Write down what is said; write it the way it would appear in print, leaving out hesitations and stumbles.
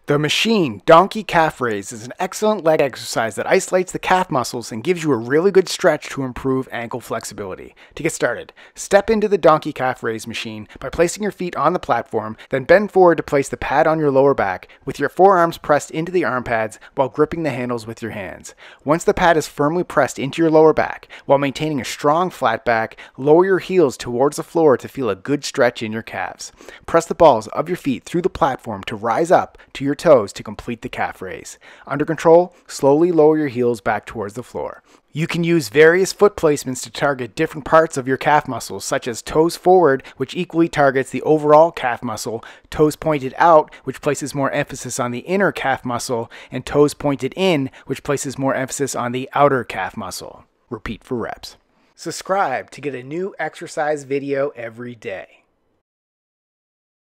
The machine donkey calf raise is an excellent leg exercise that isolates the calf muscles and gives you a really good stretch to improve ankle flexibility. To get started, step into the donkey calf raise machine by placing your feet on the platform, then bend forward to place the pad on your lower back with your forearms pressed into the arm pads while gripping the handles with your hands. Once the pad is firmly pressed into your lower back, while maintaining a strong flat back, lower your heels towards the floor to feel a good stretch in your calves. Press the balls of your feet through the platform to rise up to your toes to complete the calf raise. Under control, slowly lower your heels back towards the floor. You can use various foot placements to target different parts of your calf muscles, such as toes forward, which equally targets the overall calf muscle, toes pointed out, which places more emphasis on the inner calf muscle, and toes pointed in, which places more emphasis on the outer calf muscle. Repeat for reps. Subscribe to get a new exercise video every day.